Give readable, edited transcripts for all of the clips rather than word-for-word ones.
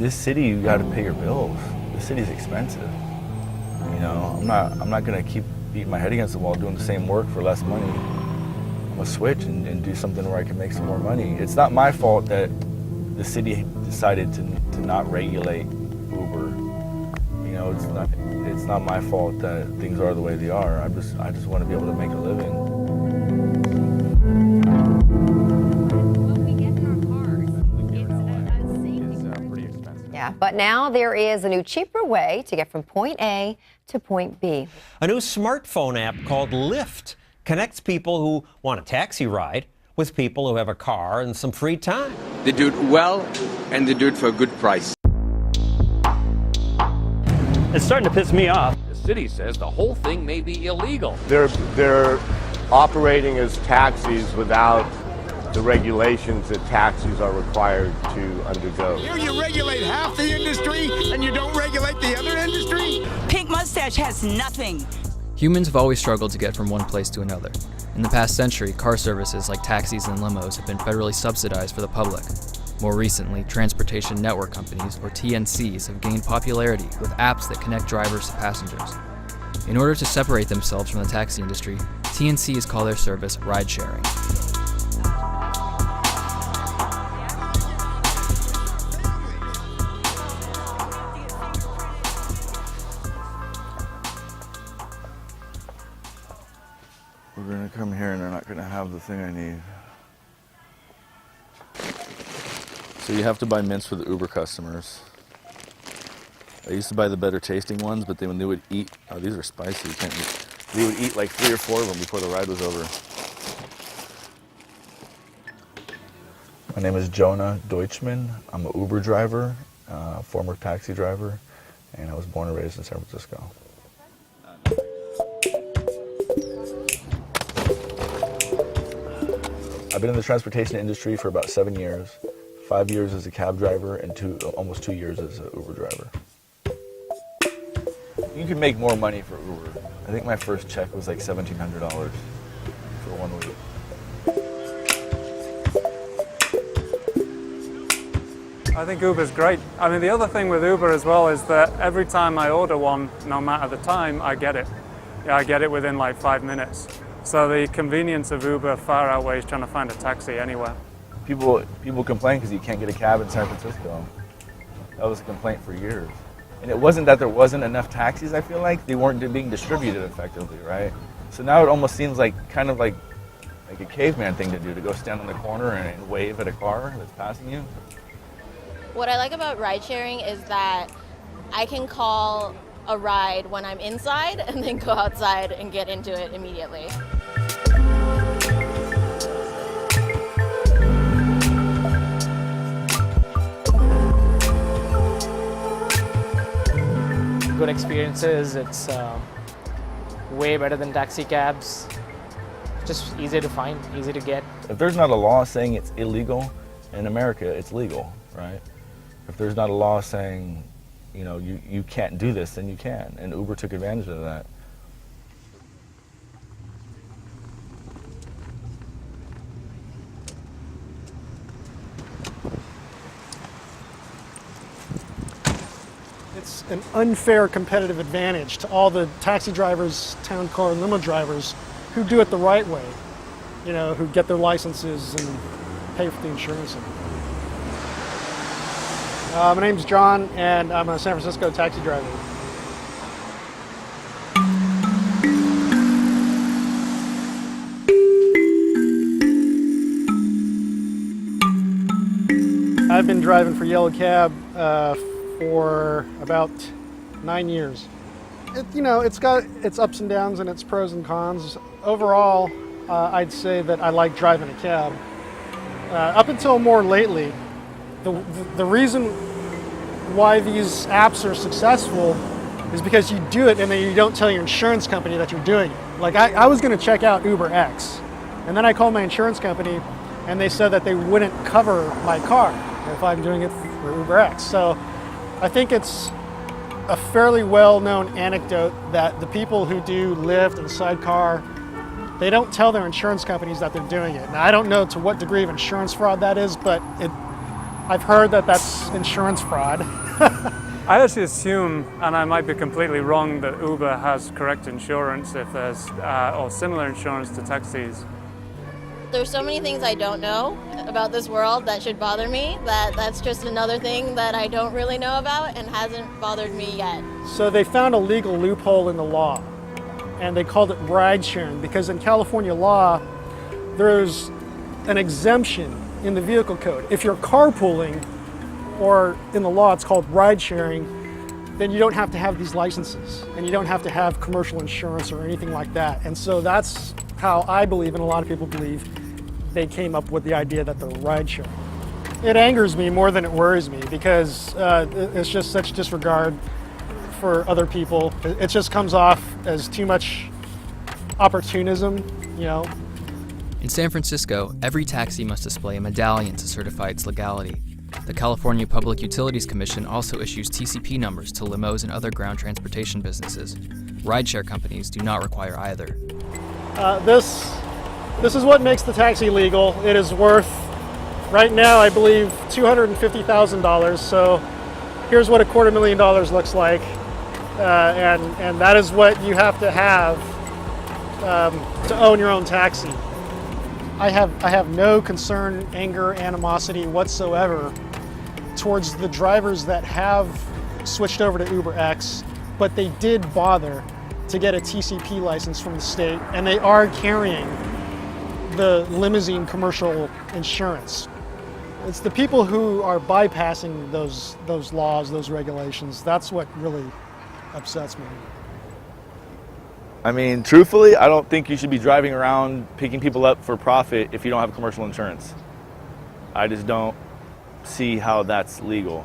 this city, you got to pay your bills. This city's expensive. You know, I'm not gonna keep beating my head against the wall doing the same work for less money. I'm gonna switch and do something where I can make some more money. It's not my fault that the city decided to not regulate Uber. You know, it's not my fault that things are the way they are. I just want to be able to make a living. Yeah, but now there is a new cheaper way to get from point A to point B. A new smartphone app called Lyft connects people who want a taxi ride with people who have a car and some free time. They do it well, and they do it for a good price. It's starting to piss me off. The city says the whole thing may be illegal. They're operating as taxis without the regulations that taxis are required to undergo. Here you regulate half the industry and you don't regulate the other industry? Pink Mustache has nothing. Humans have always struggled to get from one place to another. In the past century, car services like taxis and limos have been federally subsidized for the public. More recently, transportation network companies, or TNCs, have gained popularity with apps that connect drivers to passengers. In order to separate themselves from the taxi industry, TNCs call their service ride-sharing. We're gonna come here and they're not gonna have the thing I need. So you have to buy mints for the Uber customers. I used to buy the better tasting ones, but when they would eat, oh, these are spicy, you can't eat. They would eat like 3 or 4 of them before the ride was over. My name is Jonah Deutschman. I'm an Uber driver, former taxi driver, and I was born and raised in San Francisco. I've been in the transportation industry for about 7 years, 5 years as a cab driver, and almost 2 years as an Uber driver. You can make more money for Uber. I think my first check was like $1,700 for 1 week. I think Uber's great. I mean, the other thing with Uber as well is that every time I order one, no matter the time, I get it. Yeah, I get it within like 5 minutes. So the convenience of Uber far outweighs trying to find a taxi anywhere. People complain because you can't get a cab in San Francisco. That was a complaint for years. And it wasn't that there wasn't enough taxis, I feel like. They weren't being distributed effectively, right? So now it almost seems like kind of like a caveman thing to do, to go stand on the corner and wave at a car that's passing you. What I like about ride sharing is that I can call a ride when I'm inside and then go outside and get into it immediately. Good experiences. It's way better than taxi cabs. Just easy to find, easy to get. If there's not a law saying it's illegal, in America it's legal, right? If there's not a law saying, you know, you can't do this, then you can. And Uber took advantage of that. It's an unfair competitive advantage to all the taxi drivers, town car, and limo drivers who do it the right way, you know, who get their licenses and pay for the insurance. My name's John, and I'm a San Francisco taxi driver. I've been driving for Yellow Cab for about 9 years. It's got its ups and downs and its pros and cons. Overall, I'd say that I like driving a cab. Up until more lately, the reason why these apps are successful is because you do it and then you don't tell your insurance company that you're doing it. Like I was going to check out Uber X, and then I called my insurance company and they said that they wouldn't cover my car if I'm doing it for Uber X. So I think it's a fairly well-known anecdote that the people who do Lyft and Sidecar, they don't tell their insurance companies that they're doing it. Now, I don't know to what degree of insurance fraud that is, but I've heard that that's insurance fraud. I actually assume, and I might be completely wrong, that Uber has correct insurance if there's, or similar insurance to taxis. There's so many things I don't know about this world that should bother me, that's just another thing that I don't really know about and hasn't bothered me yet. So they found a legal loophole in the law, and they called it ride sharing, because in California law, there's an exemption in the vehicle code. If you're carpooling, or in the law it's called ride sharing, then you don't have to have these licenses, and you don't have to have commercial insurance or anything like that. And so that's how I believe, and a lot of people believe, they came up with the idea that they're ride sharing. It angers me more than it worries me, because it's just such disregard for other people. It just comes off as too much opportunism, you know. In San Francisco, every taxi must display a medallion to certify its legality. The California Public Utilities Commission also issues TCP numbers to limos and other ground transportation businesses. Rideshare companies do not require either. This is what makes the taxi legal. It is worth, right now, I believe, $250,000. So here's what $250,000 looks like, and that is what you have to own your own taxi. I have no concern, anger, animosity whatsoever towards the drivers that have switched over to UberX, but they did bother to get a TCP license from the state, and they are carrying the limousine commercial insurance. It's the people who are bypassing those laws, those regulations. That's what really upsets me. I mean, truthfully, I don't think you should be driving around picking people up for profit if you don't have commercial insurance. I just don't see how that's legal.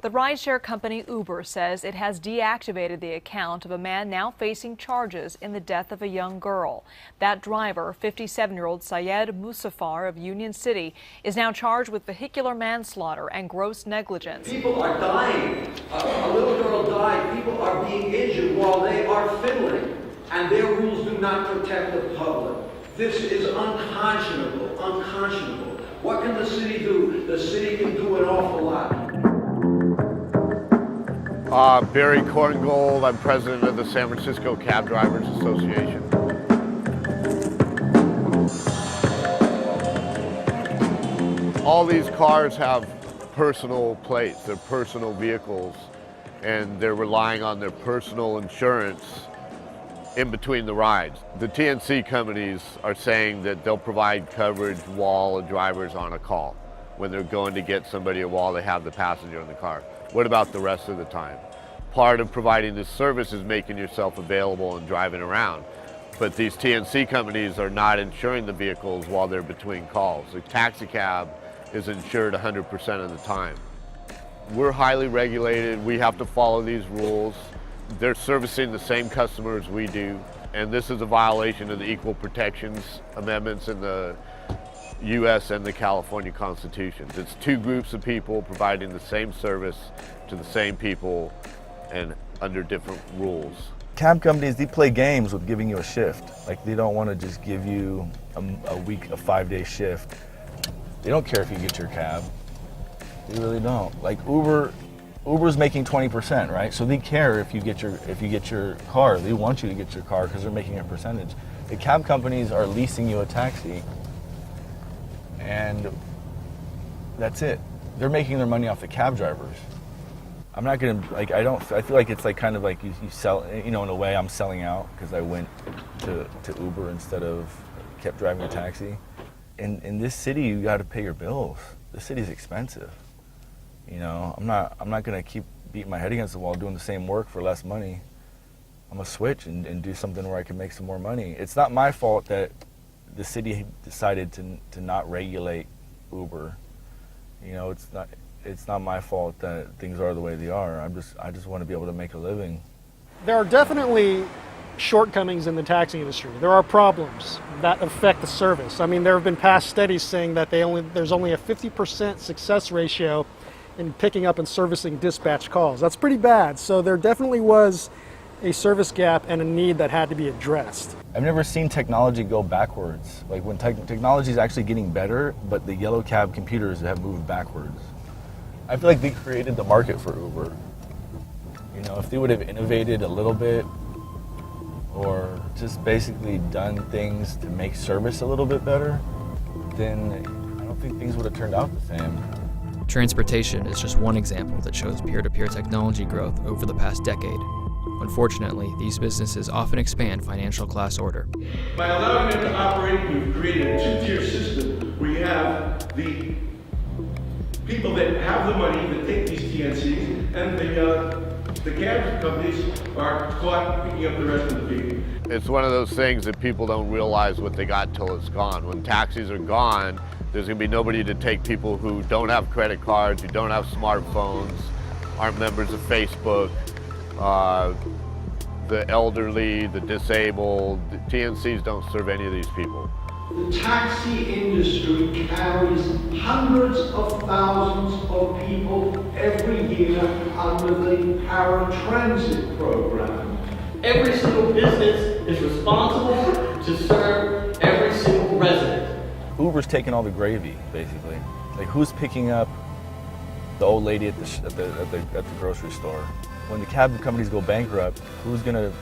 The rideshare company Uber says it has deactivated the account of a man now facing charges in the death of a young girl. That driver, 57-year-old Syed Musafar of Union City, is now charged with vehicular manslaughter and gross negligence. People are dying. A little girl died. People are being injured while they are fiddling, and their rules do not protect the public. This is unconscionable, unconscionable. What can the city do? The city can do an awful lot. Barry Korngold, I'm president of the San Francisco Cab Drivers Association. All these cars have personal plates, they're personal vehicles, and they're relying on their personal insurance in between the rides. The TNC companies are saying that they'll provide coverage while a driver's on a call. When they're going to get somebody while they have the passenger in the car. What about the rest of the time? Part of providing this service is making yourself available and driving around. But these TNC companies are not insuring the vehicles while they're between calls. The taxi cab is insured 100% of the time. We're highly regulated. We have to follow these rules. They're servicing the same customers we do. And this is a violation of the Equal Protections Amendments in the U.S. and the California Constitutions. It's two groups of people providing the same service to the same people and under different rules. Cab companies, they play games with giving you a shift. Like, they don't want to just give you a 5-day shift. They don't care if you get your cab. They really don't. Like Uber's making 20%, right? So they care if you get your car. They want you to get your car because they're making a percentage. The cab companies are leasing you a taxi, and that's it. They're making their money off the cab drivers. I'm not gonna, like, I feel like it's like kind of like you sell, you know, in a way I'm selling out because I went to Uber instead of kept driving a taxi. In this city, you got to pay your bills. The city's expensive. You know, I'm not gonna keep beating my head against the wall doing the same work for less money. I'm gonna switch and do something where I can make some more money. It's not my fault that the city decided to not regulate Uber. You know, it's not my fault that things are the way they are. I just want to be able to make a living. There are definitely shortcomings in the taxi industry. There are problems that affect the service. I mean, there have been past studies saying that there's only a 50% success ratio in picking up and servicing dispatch calls. That's pretty bad. So there definitely was a service gap and a need that had to be addressed. I've never seen technology go backwards. Like when technology is actually getting better, but the yellow cab computers have moved backwards. I feel like they created the market for Uber. You know, if they would have innovated a little bit or just basically done things to make service a little bit better, then I don't think things would have turned out the same. Transportation is just one example that shows peer-to-peer technology growth over the past decade. Unfortunately, these businesses often expand financial class order. By allowing them to operate, we've created a two-tier system where you have the people that have the money that take these TNCs, and the cab companies are caught picking up the rest of the people. It's one of those things that people don't realize what they got till it's gone. When taxis are gone, there's going to be nobody to take people who don't have credit cards, who don't have smartphones, aren't members of Facebook, the elderly, the disabled. The TNCs don't serve any of these people. The taxi industry carries hundreds of thousands of people every year under the paratransit program. Every single business is responsible to serve every single resident. Uber's taking all the gravy, basically. Like, who's picking up the old lady at the grocery store? When the cab companies go bankrupt, who's gonna,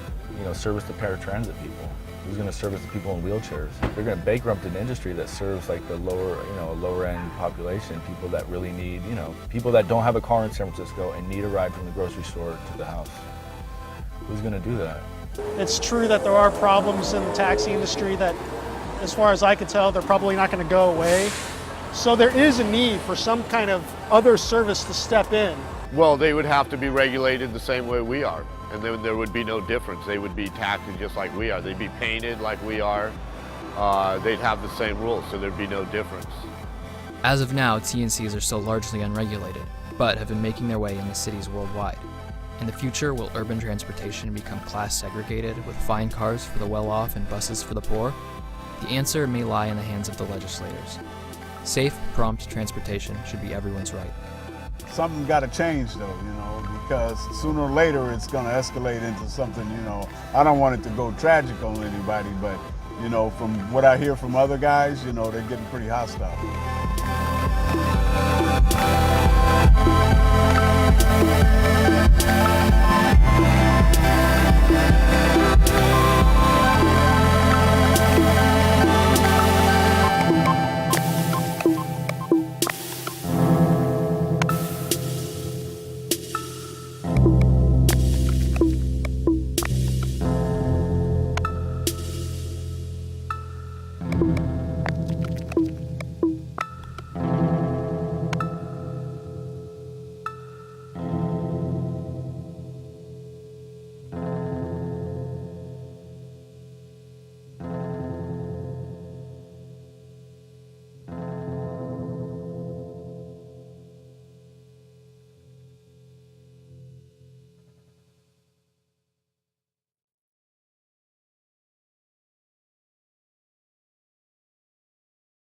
service the paratransit people? Who's gonna service the people in wheelchairs? They're gonna bankrupt an industry that serves like the lower end population, people that really need, people that don't have a car in San Francisco and need a ride from the grocery store to the house. Who's gonna do that? It's true that there are problems in the taxi industry that, as far as I can tell, they're probably not going to go away. So there is a need for some kind of other service to step in. Well, they would have to be regulated the same way we are, and then there would be no difference. They would be taxed just like we are. They'd be painted like we are. They'd have the same rules, so there'd be no difference. As of now, TNCs are still largely unregulated, but have been making their way into cities worldwide. In the future, will urban transportation become class segregated with fine cars for the well-off and buses for the poor? The answer may lie in the hands of the legislators. Safe, prompt transportation should be everyone's right. Something's got to change though, because sooner or later it's going to escalate into something, I don't want it to go tragic on anybody, but, from what I hear from other guys, they're getting pretty hostile.